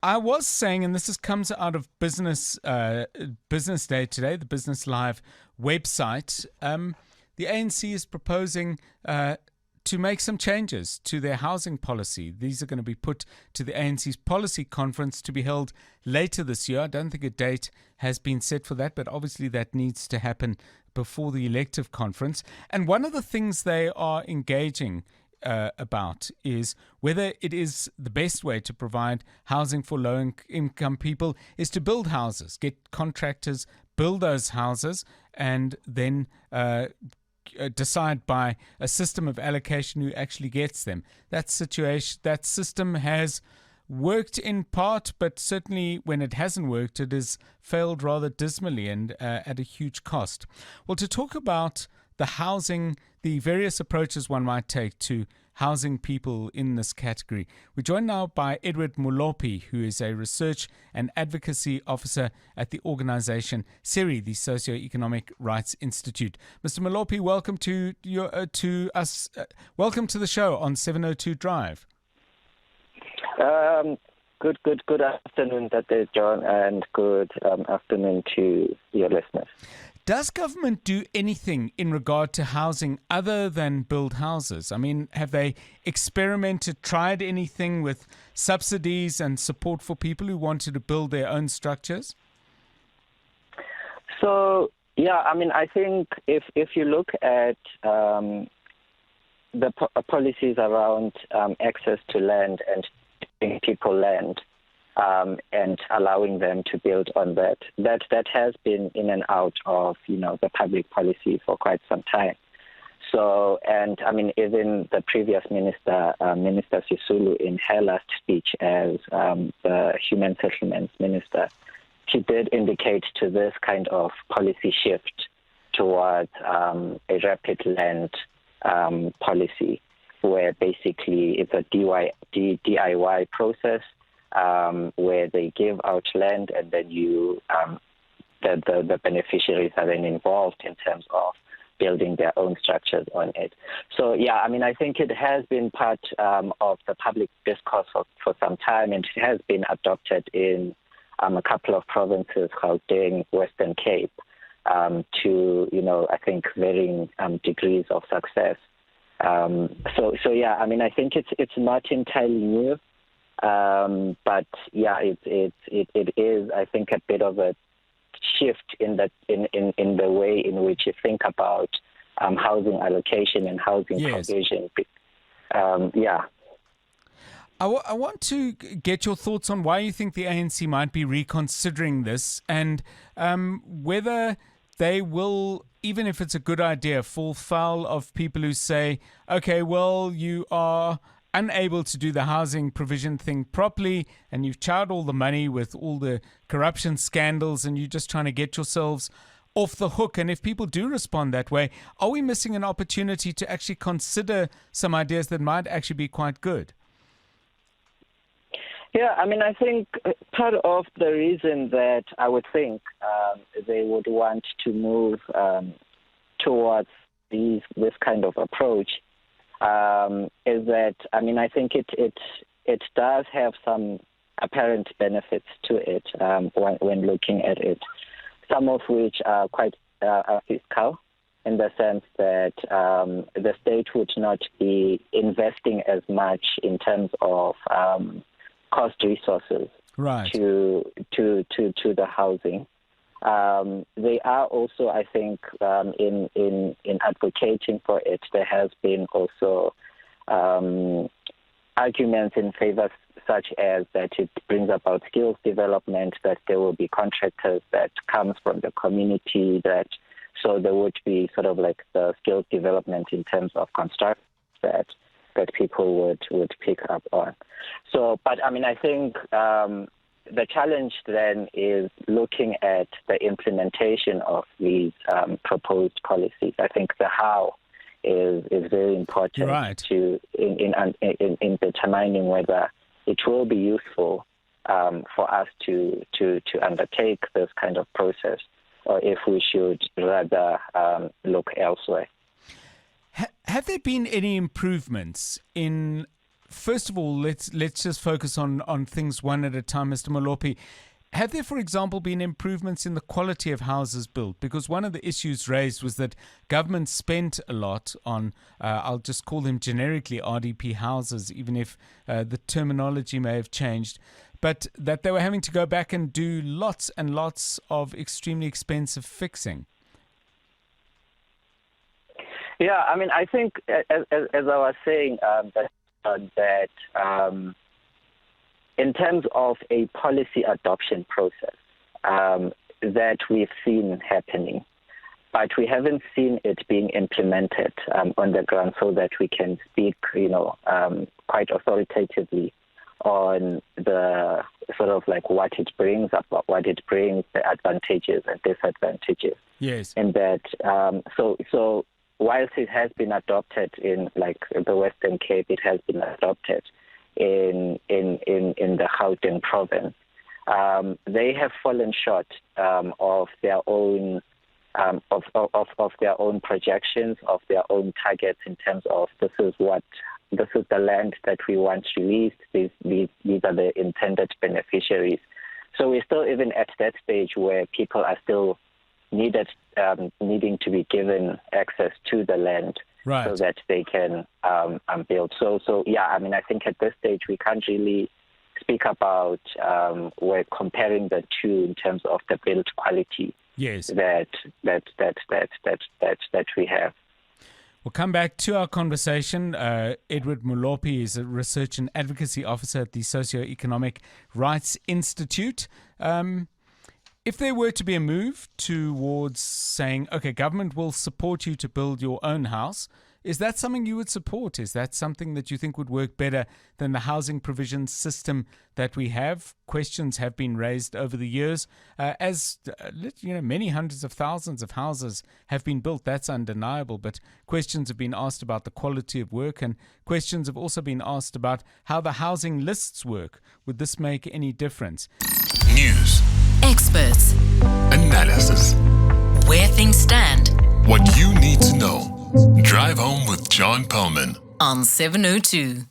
I was saying, and comes out of Business Day today, the Business Live website. The ANC is proposing to make some changes to their housing policy. These are going to be put to the ANC's policy conference to be held later this year. I don't think a date has been set for that, but obviously that needs to happen before the elective conference. And one of the things they are engaging about is whether it is the best way to provide housing for low-income people is to build houses, get contractors, build those houses, and then decide by a system of allocation who actually gets them. That system has worked in part, but certainly when it hasn't worked, it has failed rather dismally and at a huge cost. Well, to talk about the housing, the various approaches one might take to housing people in this category. We're joined now by Edward Molopi, who is a research and advocacy officer at the organization SERI, the Socioeconomic Rights Institute. Mr. Molopi, welcome to us. Welcome to the show on 702 Drive. Good afternoon, John, and good afternoon to your listeners. Does government do anything in regard to housing other than build houses? I mean, have they experimented, tried anything with subsidies and support for people who wanted to build their own structures? So, I think if you look at the policies around access to land and giving people land, and allowing them to build on that has been in and out of, the public policy for quite some time. So, even the previous minister, Minister Sisulu, in her last speech as the Human Settlements Minister, she did indicate to this kind of policy shift towards a rapid land policy, where basically it's a DIY process, where they give out land and then the beneficiaries are then involved in terms of building their own structures on it. So, I think it has been part of the public discourse for some time, and it has been adopted in a couple of provinces, Gauteng, Western Cape, to, I think varying degrees of success. I think it's not entirely new. But it is, I think, a bit of a shift in the way in which you think about housing allocation and housing provision. I want to get your thoughts on why you think the ANC might be reconsidering this, and whether they will, even if it's a good idea, fall foul of people who say, okay, well, you are unable to do the housing provision thing properly, and you've charred all the money with all the corruption scandals, and you're just trying to get yourselves off the hook. And if people do respond that way, are we missing an opportunity to actually consider some ideas that might actually be quite good? Yeah, I think part of the reason that I would think they would want to move towards this kind of approach is that, I think it does have some apparent benefits to it when looking at it, some of which are quite fiscal, in the sense that the state would not be investing as much in terms of cost resources to the housing. They are also, I think, in advocating for it, there has been also arguments in favor, such as that it brings about skills development, that there will be contractors that comes from the community, so there would be sort of like the skills development in terms of construction that people would pick up on. So, but I think the challenge then is looking at the implementation of these proposed policies. I think the how is very important to in determining whether it will be useful for us to undertake this kind of process, or if we should rather look elsewhere. Have there been any improvements in first of all, let's just focus on things one at a time, Mr. Molopi. Have there, for example, been improvements in the quality of houses built? Because one of the issues raised was that government spent a lot on, I'll just call them generically RDP houses, even if the terminology may have changed, but that they were having to go back and do lots and lots of extremely expensive fixing. Yeah, I mean, I think, as I was saying, that in terms of a policy adoption process that we've seen happening, but we haven't seen it being implemented on the ground so that we can speak, quite authoritatively on the sort of like what it brings, the advantages and disadvantages. Yes. And that, so whilst it has been adopted in like the Western Cape, it has been adopted in the Gauteng province. They have fallen short of their own of their own projections, of their own targets in terms of this is the land that we want released. These are the intended beneficiaries. So we're still even at that stage where people are still needing to be given access to the land. Right. So that they can build. So yeah, I mean, I think at this stage we can't really speak about we're comparing the two in terms of the build quality. Yes. That we have. We'll come back to our conversation. Edward Molopi is a research and advocacy officer at the Socioeconomic Rights Institute. If there were to be a move towards saying, okay, government will support you to build your own house, is that something you would support? Is that something that you think would work better than the housing provision system that we have? Questions have been raised over the years. Many hundreds of thousands of houses have been built. That's undeniable. But questions have been asked about the quality of work, and questions have also been asked about how the housing lists work. Would this make any difference? News. Experts. Analysis. Where things stand. What you need to know. Drive home with John Perlman On 702.